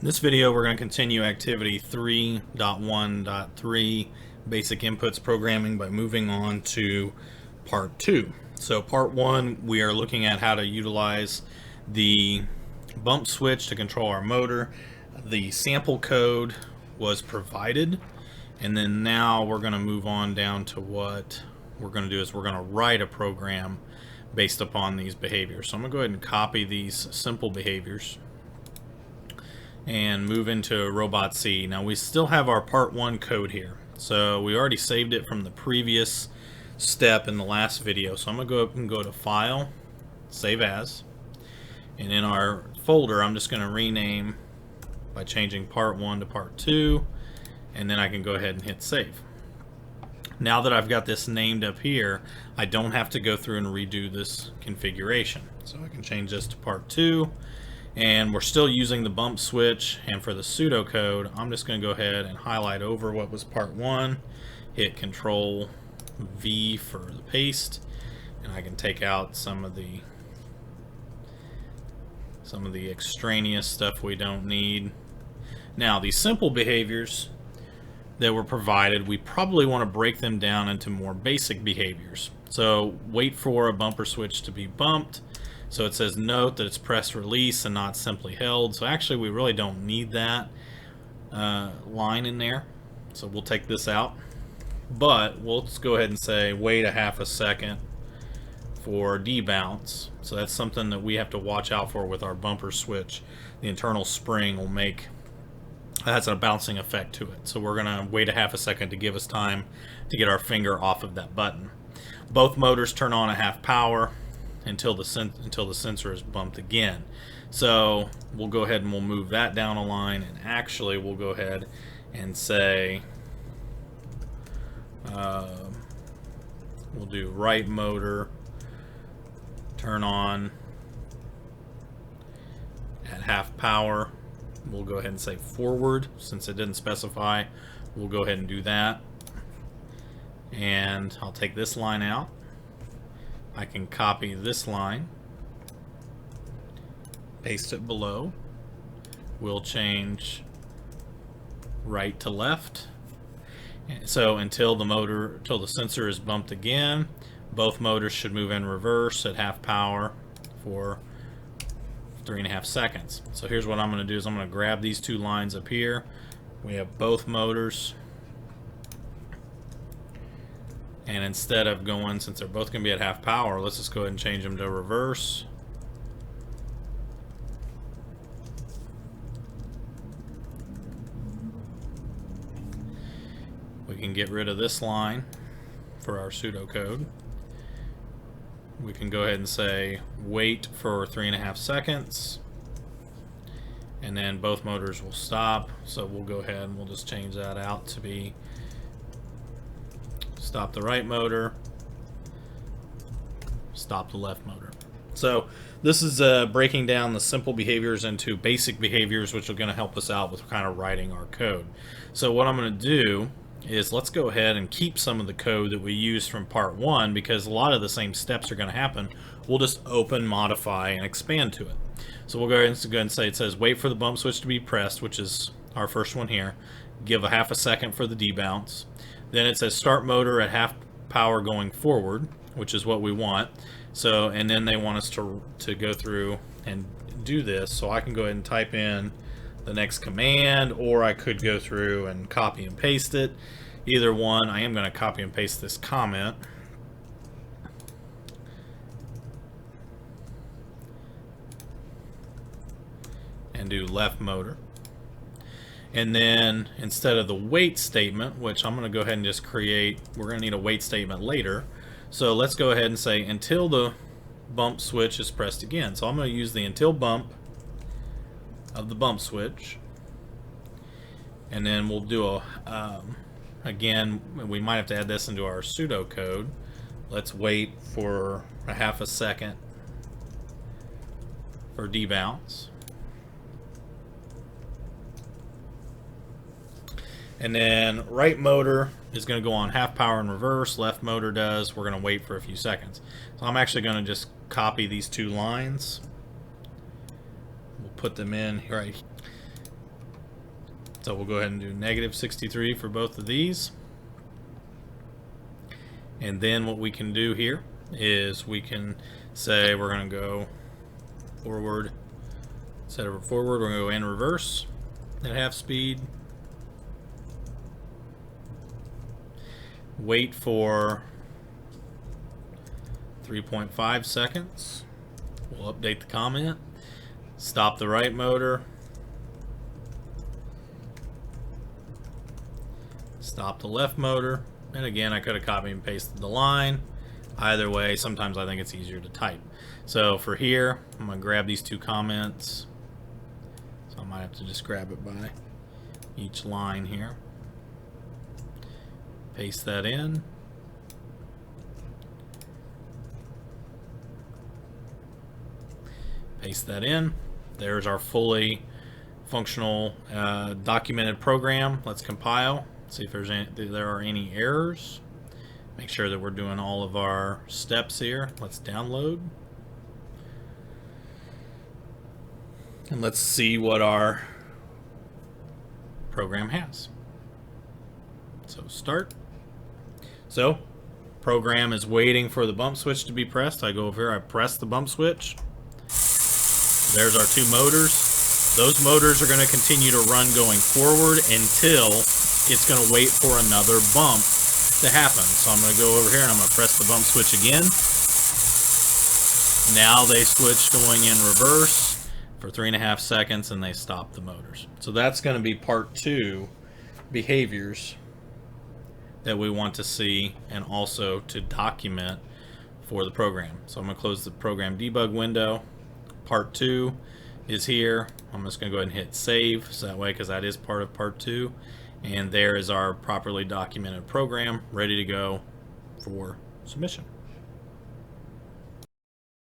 In this video, we're going to continue activity 3.1.3, basic inputs programming, by moving on to part 2. So part 1, we are looking at how to utilize the bump switch to control our motor. The sample code was provided, and then now we're going to move on down to what we're going to do is we're going to write a program based upon these behaviors. So I'm going to go ahead and copy these simple behaviors and move into Robot C. Now we still have our part 1 code here, so we already saved it from the previous step in the last video. So I'm gonna go up and go to File, Save As, and in our folder I'm just gonna rename by changing part 1 to part 2, and then I can go ahead and hit save. Now that I've got this named up here, I don't have to go through and redo this configuration. So I can change this to part 2. And we're still using the bump switch, and for the pseudocode, I'm just going to go ahead and highlight over what was part 1, hit Control V for the paste, and I can take out some of the extraneous stuff we don't need. Now, these simple behaviors that were provided, we probably want to break them down into more basic behaviors. So wait for a bumper switch to be bumped. So it says note that it's press release and not simply held. So actually we really don't need that line in there. So we'll take this out. But we'll just go ahead and say wait a half a second for debounce. So that's something that we have to watch out for with our bumper switch. The internal spring will make, that's a bouncing effect to it. So we're gonna wait a half a second to give us time to get our finger off of that button. Both motors turn on at half power until the sensor is bumped again. So we'll go ahead and we'll move that down a line, and actually we'll go ahead and say we'll do right motor turn on at half power. We'll go ahead and say forward, since it didn't specify. We'll go ahead and do that, and I'll take this line out. I can copy this line, paste it below. We'll change right to left. So until the sensor is bumped again, both motors should move in reverse at half power for 3.5 seconds. So here's what I'm going to do is I'm going to grab these two lines up here. We have both motors. And instead of going, since they're both going to be at half power, let's just go ahead and change them to reverse. We can get rid of this line for our pseudocode. We can go ahead and say wait for 3.5 seconds. And then both motors will stop. So we'll go ahead and we'll just change that out to be stop the right motor, stop the left motor. So this is breaking down the simple behaviors into basic behaviors, which are going to help us out with kind of writing our code. So what I'm going to do is let's go ahead and keep some of the code that we used from part 1, because a lot of the same steps are going to happen. We'll just open, modify, and expand to it. So we'll go ahead and say it says wait for the bump switch to be pressed, which is our first one here. Give a half a second for the debounce. Then it says start motor at half power going forward, which is what we want. So, and then they want us to go through and do this. So I can go ahead and type in the next command, or I could go through and copy and paste it. Either one. I am going to copy and paste this comment. And do left motor. And then instead of the wait statement, which I'm going to go ahead and just create, we're going to need a wait statement later. So let's go ahead and say until the bump switch is pressed again. So I'm going to use the until bump of the bump switch. And then we'll do a, again, we might have to add this into our pseudocode. Let's wait for a half a second for debounce. And then right motor is going to go on half power in reverse. Left motor does. We're going to wait for a few seconds. So I'm actually going to just copy these two lines. We'll put them in right. So we'll go ahead and do -63 for both of these. And then what we can do here is we can say we're going to go forward. Instead of forward, we're going to go in reverse at half speed. Wait for 3.5 seconds. We'll update the comment. Stop the right motor. Stop the left motor. And again, I could have copied and pasted the line. Either way, sometimes I think it's easier to type. So for here, I'm going to grab these two comments. So I might have to just grab it by each line here. Paste that in. Paste that in. There's our fully functional documented program. Let's compile. See if there are any errors. Make sure that we're doing all of our steps here. Let's download. And let's see what our program has. So start. So program is waiting for the bump switch to be pressed. I go over here, I press the bump switch. There's our two motors. Those motors are going to continue to run going forward until it's going to wait for another bump to happen. So I'm going to go over here and I'm going to press the bump switch again. Now they switch going in reverse for 3.5 seconds and they stop the motors. So that's going to be part 2 behaviors that we want to see and also to document for the program. So I'm going to close the program debug window. Part 2 is here. I'm just going to go ahead and hit save, so that way, because that is part of part 2. And there is our properly documented program ready to go for submission.